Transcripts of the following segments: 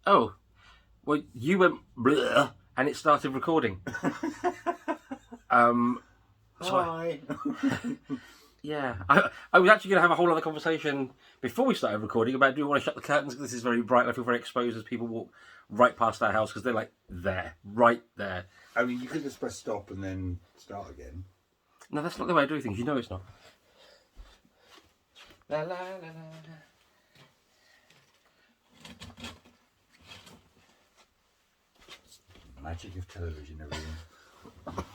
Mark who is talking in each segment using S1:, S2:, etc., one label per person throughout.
S1: Oh, well, you went bleh, and it started recording. So
S2: Hi.
S1: yeah, I was actually going to have a whole other conversation before we started recording about do we want to shut the curtains because this is very bright. I feel very exposed as people walk right past our house because they're like there, right there.
S2: I mean, you could just press stop and then start again.
S1: No, that's not the way I do things. You know it's not. La, la, la, la.
S2: Magic of television, everything.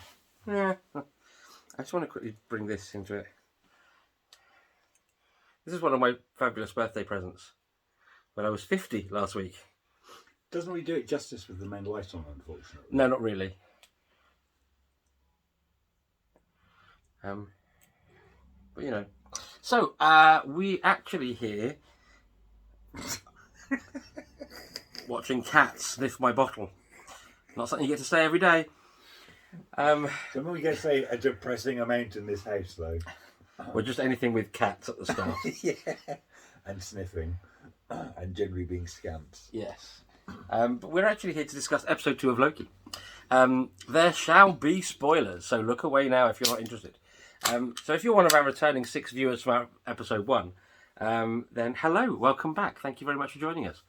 S1: Yeah. I just want to quickly bring this into it. This is one of my fabulous birthday presents. When I was 50 last week.
S2: Doesn't really do it justice with the main light on, unfortunately.
S1: No, not really. But you know. So, we actually here watching cats sniff my bottle. Not something you get to say every day.
S2: Something we get to say a depressing amount in this house, though.
S1: Or just anything with cats at the start.
S2: Yeah. And sniffing. And generally being scamps.
S1: Yes. But we're actually here to discuss episode 2 of Loki. There shall be spoilers, so look away now if you're not interested. So if you're one of our returning 6 viewers from our episode 1, then hello, welcome back. Thank you very much for joining us.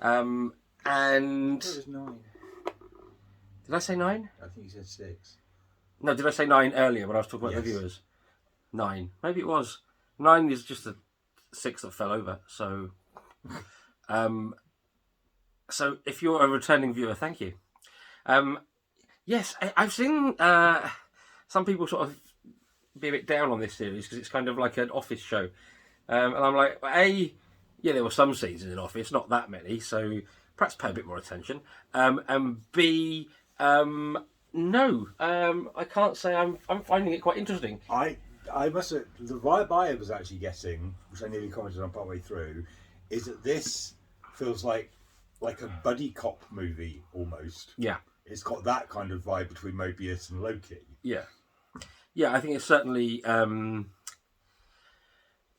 S1: And
S2: It was 9.
S1: did I say 9?
S2: I think you said 6.
S1: No, did I say 9 earlier when I was talking about the viewers? 9. Maybe it was. 9 is just a 6 that fell over. So, so if you're a returning viewer, thank you. Yes, I've seen some people sort of be a bit down on this series because it's kind of like an office show. And I'm like, yeah, there were some scenes in Office, not that many, so perhaps pay a bit more attention. And B, no, I can't say I'm finding it quite interesting.
S2: I must have, the vibe I was actually getting, which I nearly commented on partway through, is that this feels like a buddy cop movie almost.
S1: Yeah.
S2: It's got that kind of vibe between Mobius and Loki.
S1: Yeah. Yeah, I think it's certainly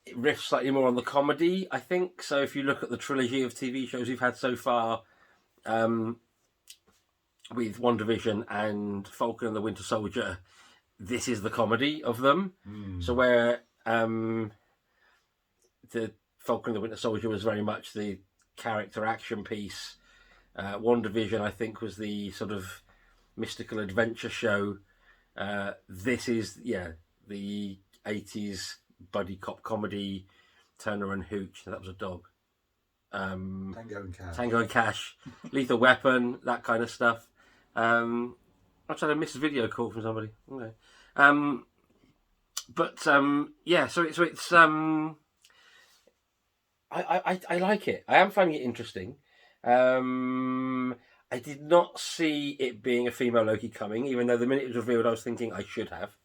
S1: it riffs slightly more on the comedy, I think. So if you look at the trilogy of TV shows we've had so far, with WandaVision and Falcon and the Winter Soldier, this is the comedy of them. So where the Falcon and the Winter Soldier was very much the character action piece, WandaVision I think was the sort of mystical adventure show. This is the 80s buddy cop comedy, Turner and Hooch, that was a dog. Tango and Cash, Lethal Weapon, that kind of stuff. I tried to miss a video call from somebody. Okay. Yeah, so it's I like it. I am finding it interesting. I did not see it being a female Loki coming, even though the minute it was revealed I was thinking I should have.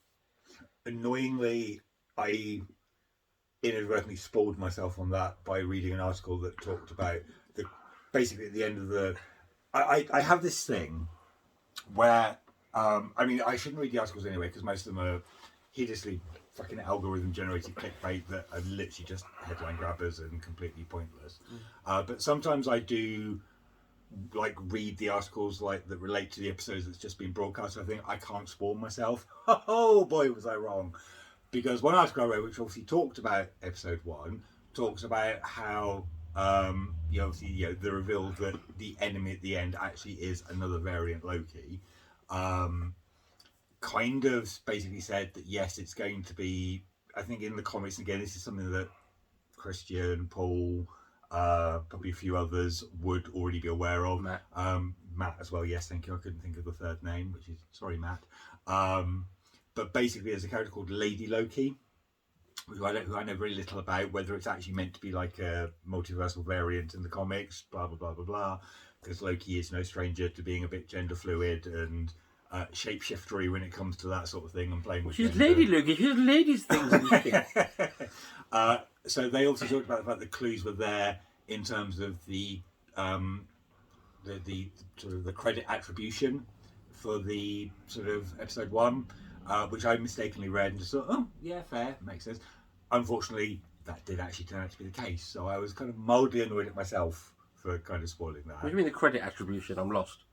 S2: Annoyingly, I inadvertently spoiled myself on that by reading an article that talked about basically at the end of the... I have this thing where, I mean, I shouldn't read the articles anyway because most of them are hideously fucking algorithm-generated clickbait that are literally just headline grabbers and completely pointless. But sometimes I do like read the articles like that relate to the episodes that's just been broadcast. I think I can't spoil myself. Oh boy, was I wrong! Because one article I read, which obviously talked about episode 1, talks about how the reveal that the enemy at the end actually is another variant Loki. Kind of basically said that yes, it's going to be. I think in the comics again, this is something that Christian, Paul, probably a few others would already be aware of. Matt as well. Yes, thank you. I couldn't think of the third name, which is sorry, Matt. But basically, there's a character called Lady Loki, who I know very little about. Whether it's actually meant to be like a multiversal variant in the comics, blah blah blah blah blah. Because Loki is no stranger to being a bit gender fluid and shapeshiftery when it comes to that sort of thing and playing with.
S1: She's Lady Loki. She's ladies things.
S2: So they also talked about the fact that clues were there in terms of the sort of the credit attribution for the sort of episode 1, which I mistakenly read and just thought, oh yeah, fair, makes sense. Unfortunately, that did actually turn out to be the case, so I was kind of mildly annoyed at myself for kind of spoiling that.
S1: What do you mean the credit attribution? I'm lost.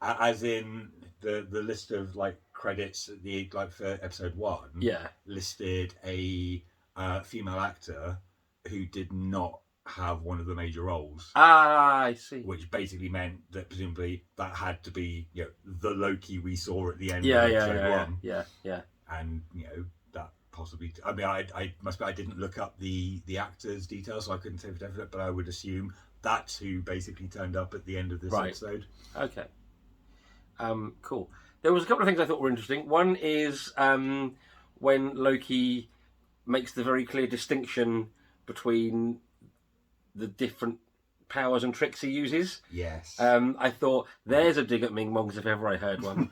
S2: As in the list of like credits at the like for episode 1.
S1: Yeah.
S2: Listed a female actor who did not have one of the major roles.
S1: Ah, I see.
S2: Which basically meant that presumably that had to be, you know, the Loki we saw at the end
S1: Yeah,
S2: of
S1: yeah,
S2: episode
S1: yeah,
S2: 1.
S1: yeah.
S2: And, you know, that possibly... I mean, I must be... I didn't look up the actors' details, so I couldn't say for definite, but I would assume that's who basically turned up at the end of this episode.
S1: Okay. Cool. There was a couple of things I thought were interesting. One is when Loki makes the very clear distinction between the different powers and tricks he uses.
S2: Yes.
S1: I thought, there's a dig at Ming Mongs if ever I heard one.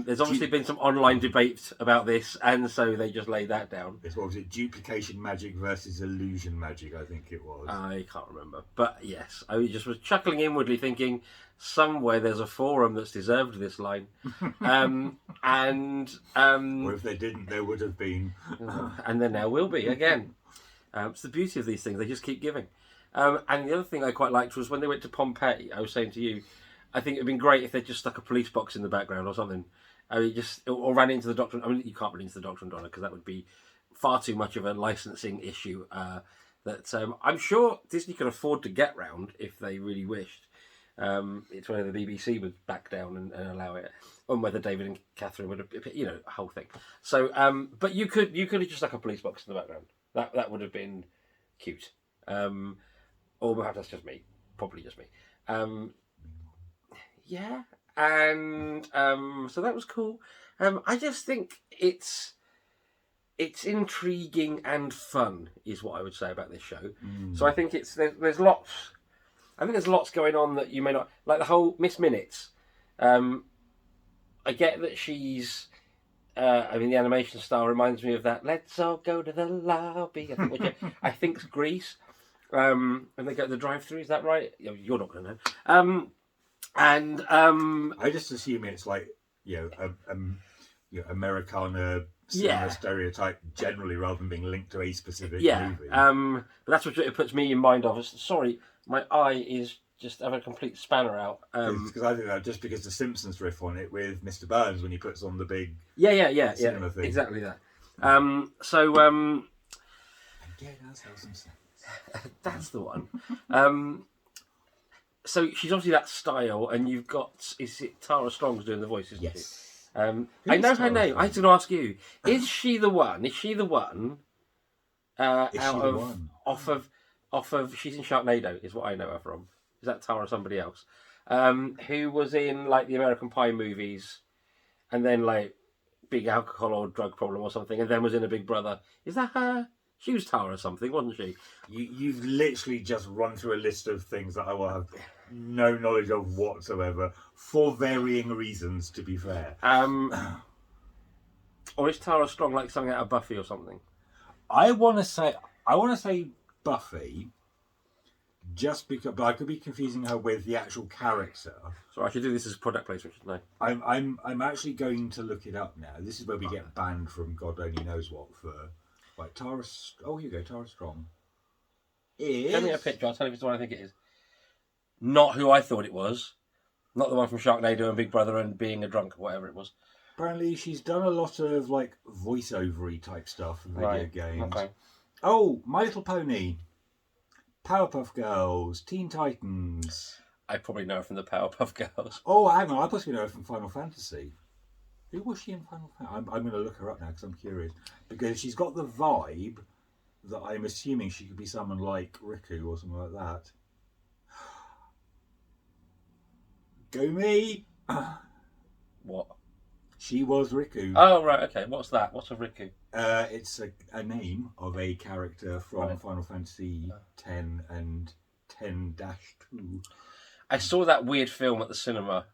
S1: There's obviously been some online debate about this, and so they just laid that down.
S2: What was it? Duplication magic versus illusion magic, I think it was.
S1: I can't remember. But yes, I just was chuckling inwardly thinking, somewhere there's a forum that's deserved this line.
S2: Or if they didn't, there would have been.
S1: And there now will be, again. It's the beauty of these things, they just keep giving. And the other thing I quite liked was when they went to Pompeii, I was saying to you, I think it would have been great if they just stuck a police box in the background or something. I mean, or ran into the Doctor. I mean, you can't run into the Doctor and Donna because that would be far too much of a licensing issue. That I'm sure Disney could afford to get round if they really wished. It's whether the BBC would back down and allow it, or whether David and Catherine would have, you know, a whole thing. So, but you could have just stuck a police box in the background. That would have been cute. Or perhaps that's just me. Probably just me. Yeah, and so that was cool. I just think it's intriguing and fun, is what I would say about this show. So I think there's lots. I think there's lots going on that you may not like. The whole Miss Minutes. I get that she's. I mean, the animation style reminds me of that. Let's all go to the lobby. I think it's Greece. And they go to the drive-through. Is that right? You're not going to know. I
S2: just assume it's like, you know, Americana cinema stereotype generally, rather than being linked to a specific movie.
S1: But that's what it puts me in mind of. Sorry, my eye is just have a complete spanner out.
S2: Because I think that just because the Simpsons riff on it with Mr. Burns when he puts on the big cinema thing.
S1: Exactly that. That's the one. So she's obviously that style, and you've got, is it Tara Strong's doing the voice, isn't she? I know her name. I was going to ask you, is she the one? Is she the one? Off of she's in Sharknado, is what I know her from. Is that Tara or somebody else? Who was in like the American Pie movies, and then like big alcohol or drug problem or something, and then was in a Big Brother. Is that her? She was Tara or something, wasn't she?
S2: You've literally just run through a list of things that I will have no knowledge of whatsoever, for varying reasons, to be fair.
S1: Or is Tara Strong like something out of Buffy or something?
S2: I want to say Buffy, just because, but I could be confusing her with the actual character.
S1: So I should do this as product placement, shouldn't
S2: I? I'm actually going to look it up now. This is where we get banned from God only knows what for. Like Tara. Oh, here you go. Tara Strong.
S1: Send me a picture. I'll tell you if it's the one I think it is. Not who I thought it was. Not the one from Sharknado and Big Brother and being a drunk or whatever it was.
S2: Apparently, she's done a lot of like voiceover-y type stuff in video games.
S1: Okay.
S2: Oh, My Little Pony, Powerpuff Girls, Teen Titans.
S1: I probably know her from the Powerpuff Girls.
S2: Oh, hang on. I possibly know her from Final Fantasy. Who was she in Final Fantasy? I'm going to look her up now because I'm curious. Because she's got the vibe that I'm assuming she could be someone like Riku or something like that. Go me!
S1: What?
S2: She was Riku.
S1: Oh, right, okay. What's that? What's a Riku?
S2: It's a name of a character from Final Fantasy X and 10-2.
S1: I saw that weird film at the cinema.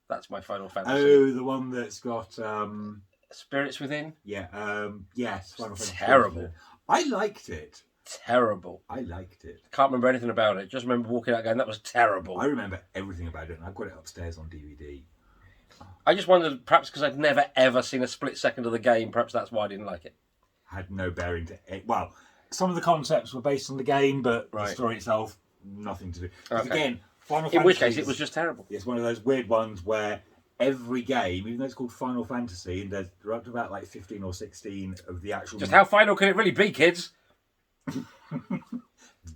S1: That's my Final Fantasy.
S2: Oh, the one that's got...
S1: Spirits Within?
S2: Yeah, yes. Final Fantasy.
S1: Terrible.
S2: I liked it.
S1: Terrible.
S2: I liked it.
S1: Can't remember anything about it. Just remember walking out going, that was terrible.
S2: I remember everything about it, and I've got it upstairs on DVD.
S1: I just wondered, perhaps because I'd never ever seen a split second of the game, perhaps that's why I didn't like it.
S2: Had no bearing to it. Well, some of the concepts were based on the game, but the story itself nothing to do. 'Cause
S1: Okay.
S2: again, Final
S1: In which
S2: Fantasy
S1: case, it was just terrible.
S2: It's one of those weird ones where every game, even though it's called Final Fantasy, and there are up to about like 15 or 16 of the actual.
S1: Just how final can it really be, kids?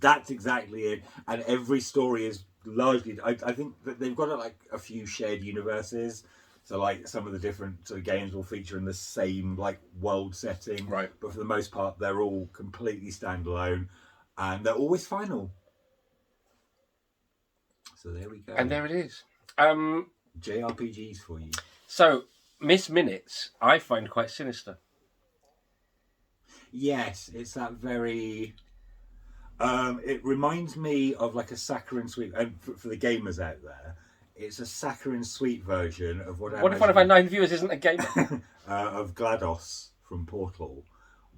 S2: That's exactly it. And every story is largely. I think that they've got like a few shared universes. So like some of the different sort of games will feature in the same like world setting,
S1: Right.
S2: but for the most part, they're all completely standalone, and they're always final. So there we go.
S1: And there it is.
S2: JRPGs for you.
S1: So, Miss Minutes, I find quite sinister.
S2: Yes, it's that very. It reminds me of like a saccharine sweet, and for the gamers out there, it's a saccharine sweet version of what
S1: What if one of our 9 viewers isn't a gamer?
S2: of GLaDOS from Portal,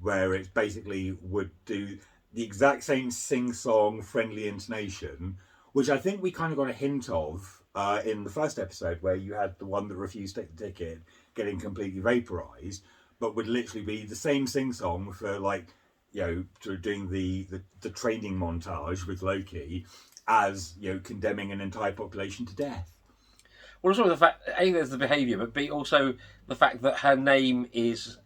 S2: where it basically would do the exact same sing-song, friendly intonation, which I think we kind of got a hint of in the first episode, where you had the one that refused to take the ticket getting completely vaporized, but would literally be the same sing-song for like, you know, sort of doing the training montage with Loki as, you know, condemning an entire population to death.
S1: Well, also the fact, A, there's the behaviour, but B, also the fact that her name is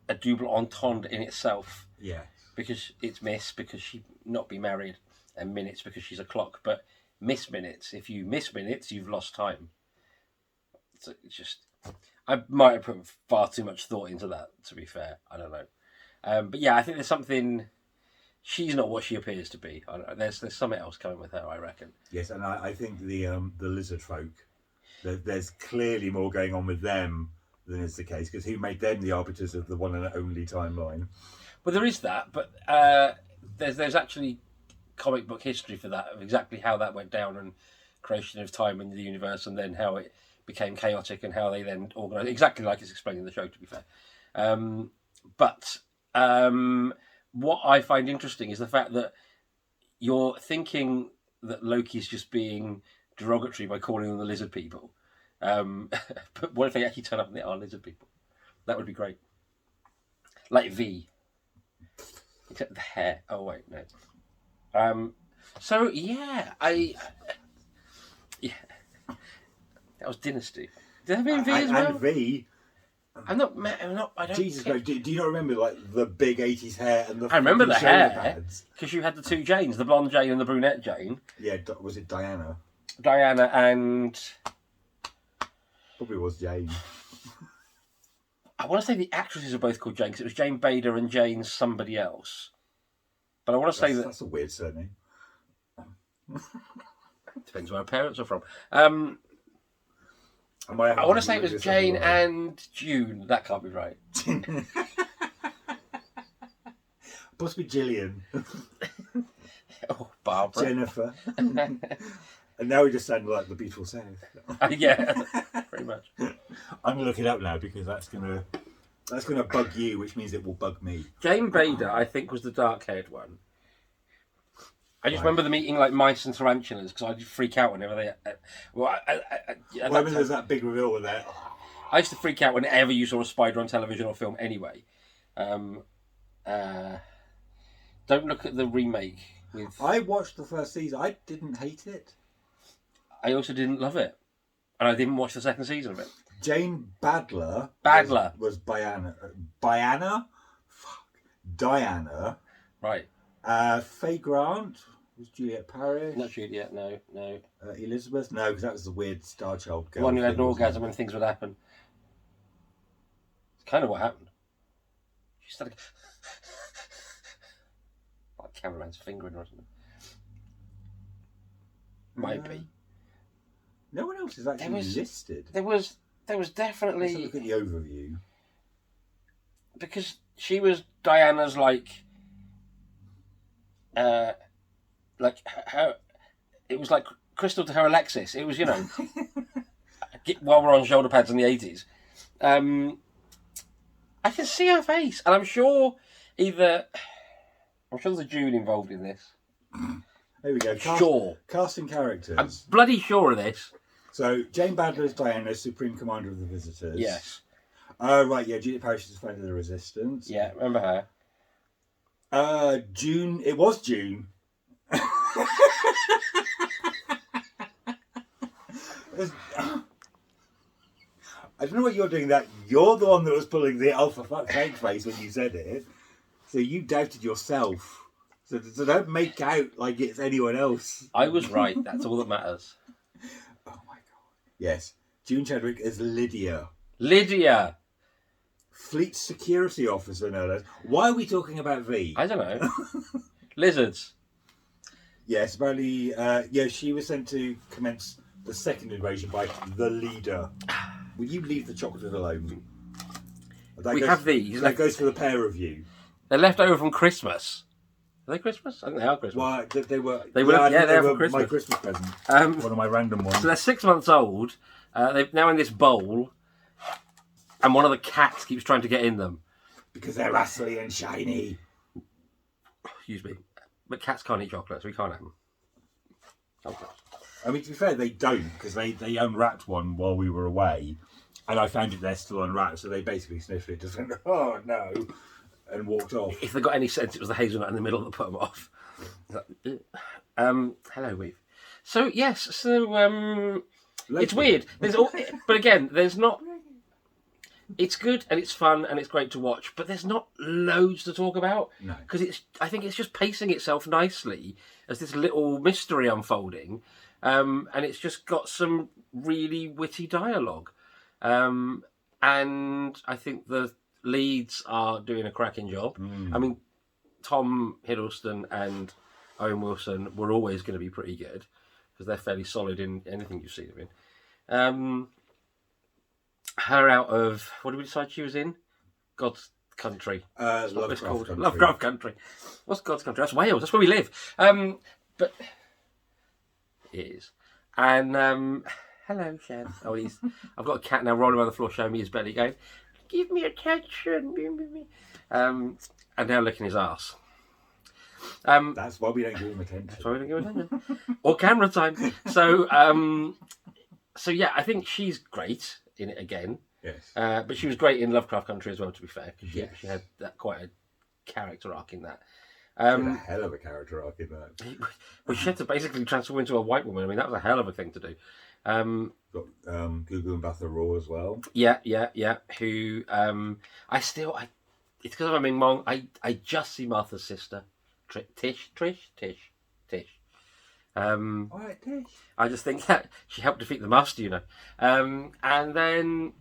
S1: a double entendre in itself.
S2: Yes.
S1: Because it's Miss, because she not be married, and Minutes because she's a clock. But Miss Minutes, if you miss Minutes, you've lost time. So it's just, I might have put far too much thought into that, to be fair. I don't know. But yeah, I think there's something. She's not what she appears to be. I don't know. There's something else coming with her, I reckon.
S2: Yes, and I think the lizard folk, there's clearly more going on with them than is the case, because who made them the arbiters of the one and only timeline?
S1: Well, there is that, but there's actually comic book history for that, of exactly how that went down, and creation of time in the universe, and then how it became chaotic, and how they then organised, exactly like it's explained in the show, to be fair. But what I find interesting is the fact that you're thinking that Loki's just being derogatory by calling them the lizard people. But what if they actually turn up and they are lizard people? That would be great. Like V. Except the hair. Oh, wait, no. So, yeah, yeah. That was Dynasty. Did that mean V as well?
S2: And V.
S1: I'm not, I don't
S2: Jesus,
S1: care.
S2: do you not remember like the big 80s hair and the
S1: I remember the
S2: shoulder
S1: hair,
S2: pads?
S1: because you had the two Janes, the blonde Jane and the brunette Jane.
S2: Yeah, was it Diana?
S1: Diana and...
S2: Probably was Jane.
S1: I want to say the actresses are both called Jane, because it was Jane Bader and Jane somebody else. But I want to say
S2: That's a weird surname.
S1: Depends where her parents are from.
S2: I
S1: want to say it was Jane and June. That can't be right.
S2: Possibly Gillian.
S1: Oh, Barbara.
S2: Jennifer. And now we just sound like the Beautiful South.
S1: Yeah, pretty much.
S2: I'm gonna look it up now, because that's gonna bug you, which means it will bug me.
S1: Jane Bader, I think, was the dark-haired one. I just remember them eating like mice and tarantulas, because I just freak out whenever they.
S2: There's that big reveal with that.
S1: I used to freak out whenever you saw a spider on television or film. Anyway, don't look at the remake.
S2: I watched the first season. I didn't hate it.
S1: I also didn't love it, and I didn't watch the second season of it.
S2: Jane Badler. Was Diana. Diana.
S1: Right.
S2: Faye Grant was Juliet Parrish.
S1: Not Juliet, no.
S2: Elizabeth, no, because that was the weird Star Child girl.
S1: The one who had an
S2: thing,
S1: orgasm when things would happen. It's kind of what happened. She started like cameraman's fingering or something. Might be.
S2: No one else is actually listed.
S1: There was
S2: Let's
S1: definitely.
S2: look at the overview.
S1: Because she was Diana's like her. It was like Crystal to her Alexis. It was, you know, while we're on shoulder pads in the 80s. I can see her face, and I'm sure there's a June involved in this.
S2: There we go. Casting characters.
S1: I'm bloody sure of this.
S2: So Jane Badler is Diana, Supreme Commander of the Visitors.
S1: Yes.
S2: Right, yeah. Juliet Parrish is Fight of the Resistance.
S1: Yeah, remember her.
S2: June. It was June. I don't know what you're doing. That you're the one that was pulling the alpha fuck sake face when you said it. So you doubted yourself. So don't make out like it's anyone else.
S1: I was right. That's all that matters.
S2: Oh my god. Yes. June Chadwick as Lydia.
S1: Lydia.
S2: Fleet security officer, no less. Why are we talking about V?
S1: I don't know. Lizards.
S2: Yes, apparently, she was sent to commence the second invasion by the leader. Will you leave the chocolate alone?
S1: We have these.
S2: That goes for the pair of you.
S1: They're left over from Christmas. Are they Christmas? I think they are Christmas.
S2: Well, they were.
S1: They were. Yeah,
S2: they
S1: were
S2: were
S1: Christmas.
S2: my Christmas present. One of my random ones.
S1: So they're 6 months old. They're now in this bowl, and one of the cats keeps trying to get in them
S2: because they're rustly and shiny.
S1: Excuse me, but cats can't eat chocolates. We can't have them.
S2: I mean, to be fair, they don't because they unwrapped one while we were away, and I found it there still unwrapped. So they basically sniffed it, just went, "Oh no," and walked off.
S1: If they got any sense, it was the hazelnut in the middle that put them off. Hello, Weave. So yes,
S2: Loki.
S1: it's weird. But again, there's not. It's good and it's fun and it's great to watch, but there's not loads to talk about because I think it's just pacing itself nicely as this little mystery unfolding, and it's just got some really witty dialogue, and I think the leads are doing a cracking job. I mean, Tom Hiddleston and Owen Wilson were always going to be pretty good because they're fairly solid in anything you see them in. Her out of, what did we decide she was in? God's Country. Lovecraft Country. What's God's Country? That's Wales. That's where we live. But it is. And hello, Shan. I've got a cat now rolling around the floor showing me his belly going, give me attention. And now licking his arse.
S2: That's why we don't give him attention.
S1: Or camera time. So yeah, I think she's great in it again.
S2: Yes.
S1: But she was great in Lovecraft Country as well, to be fair, because she had quite a character arc in that.
S2: She had a hell of a character arc in that.
S1: Well, she had to basically transform into a white woman. I mean, that was a hell of a thing to do.
S2: Got Gugu and Batha Raw as well.
S1: Yeah. Who it's because I'm in Mong. I just see Martha's sister, Tish.
S2: All right, Tish.
S1: I just think that she helped defeat the master, you know. And then,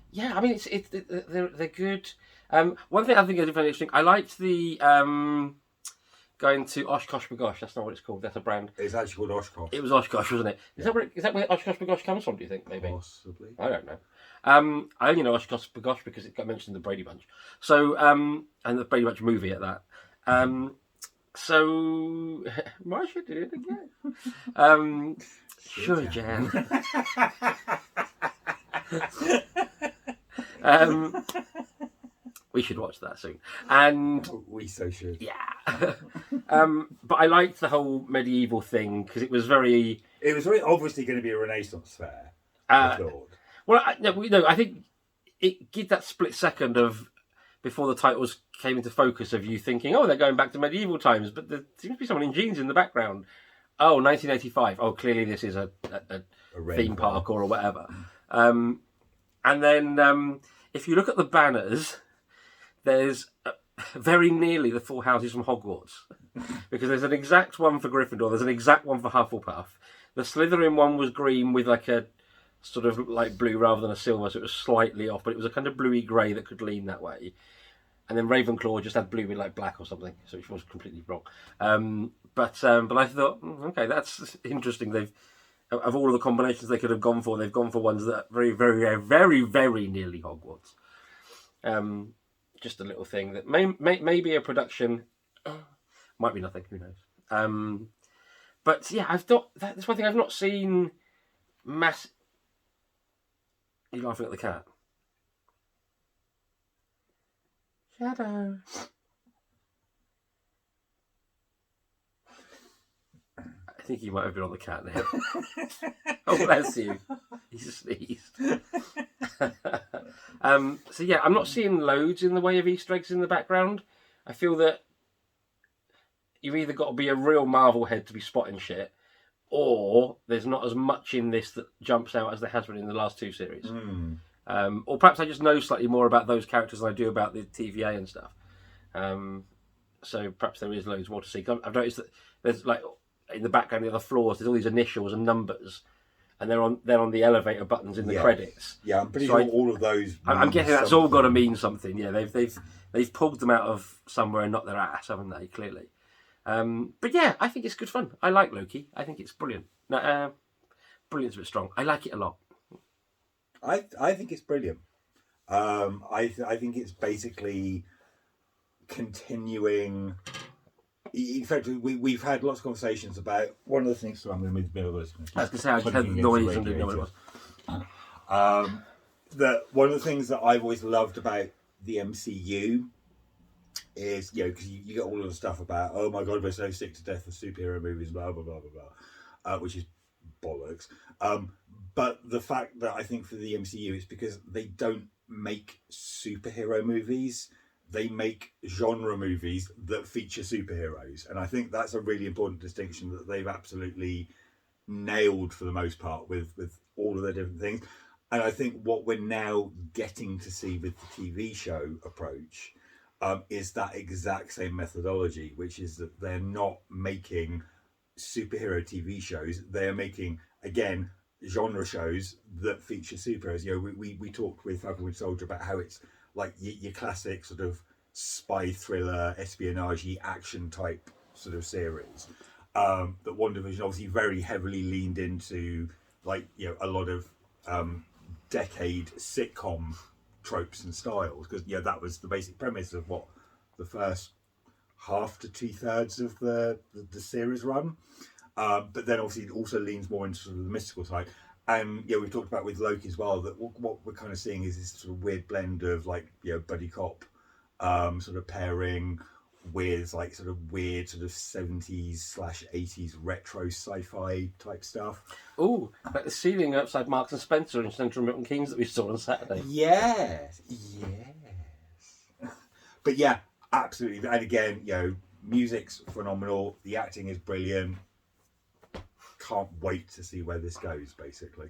S1: yeah, I mean, they're good. One thing I think is very interesting. I liked the going to Oshkosh Bagosh. That's not what it's called. That's a brand.
S2: It's actually called Oshkosh.
S1: It was Oshkosh, wasn't it? Is that where Oshkosh Bagosh comes from? Do you think maybe?
S2: Possibly.
S1: I don't know. I only know Oshkosh Bagosh because it got mentioned in the Brady Bunch. So and the Brady Bunch movie at that. So, why should I do it again? Sure, Jan. We should watch that soon. And
S2: we so should.
S1: Yeah. But I liked the whole medieval thing because it was very...
S2: It was very obviously going to be a Renaissance fair, I thought.
S1: Well, I think it did that split second of... before the titles came into focus of you thinking, oh, they're going back to medieval times, but there seems to be someone in jeans in the background. Oh, 1985. Oh, clearly this is a theme park or whatever. And then if you look at the banners, there's very nearly the four houses from Hogwarts. Because there's an exact one for Gryffindor, there's an exact one for Hufflepuff. The Slytherin one was green with like a sort of like blue rather than a silver, so it was slightly off, but it was a kind of bluey grey that could lean that way. And then Ravenclaw just had blue with like black or something, so which was completely wrong. But I thought, okay, that's interesting. They've, of all of the combinations they could have gone for, they've gone for ones that are very, very, very, very nearly Hogwarts. Just a little thing that may be a production, might be nothing. Who knows? But yeah, that's one thing I've not seen. Are you laughing at the cat? Shadow. I think he might have been on the cat now. Oh, bless you. He sneezed. So yeah, I'm not seeing loads in the way of Easter eggs in the background. I feel that you've either got to be a real Marvel head to be spotting shit, or there's not as much in this that jumps out as there has been in the last two series. Or perhaps I just know slightly more about those characters than I do about the TVA and stuff. So perhaps there is loads more to see. I've noticed that there's like in the background of the floors, there's all these initials and numbers, and they're on the elevator buttons in the credits.
S2: Yeah, I'm pretty sure all of those.
S1: I'm guessing that's all got to mean something. Yeah, they've pulled them out of somewhere and not their ass, haven't they? Clearly. But yeah, I think it's good fun. I like Loki. I think it's brilliant. Brilliant's a bit strong. I like it a lot.
S2: I think it's brilliant. I think it's basically continuing. In fact, we've had lots of conversations about one of the things. So I'm going to move the this.
S1: I was going to say I heard the noise and didn't know what it was.
S2: That one of the things that I've always loved about the MCU is, because you get all of the stuff about, oh my god, we're so sick to death of superhero movies, blah blah blah blah blah, which is bollocks. But the fact that I think for the MCU is because they don't make superhero movies. They make genre movies that feature superheroes. And I think that's a really important distinction that they've absolutely nailed for the most part with all of their different things. And I think what we're now getting to see with the TV show approach is that exact same methodology, which is that they're not making superhero TV shows. They're making, again, genre shows that feature superheroes. We talked with Falcon Winter Soldier about how it's like your classic sort of spy thriller, espionage action type sort of series. That WandaVision obviously very heavily leaned into, like, a lot of decade sitcom tropes and styles, because that was the basic premise of what the first half to 2/3 of the series run. But then obviously it also leans more into sort of the mystical side. And we've talked about with Loki as well that what we're kind of seeing is this sort of weird blend of like buddy cop sort of pairing with like sort of weird sort of 70s/80s retro sci-fi type stuff.
S1: Oh, like the ceiling outside Marks and Spencer and Central Milton Keynes that we saw on Saturday.
S2: Yes. But yeah, absolutely. And again, music's phenomenal. The acting is brilliant. Can't wait to see where this goes, basically.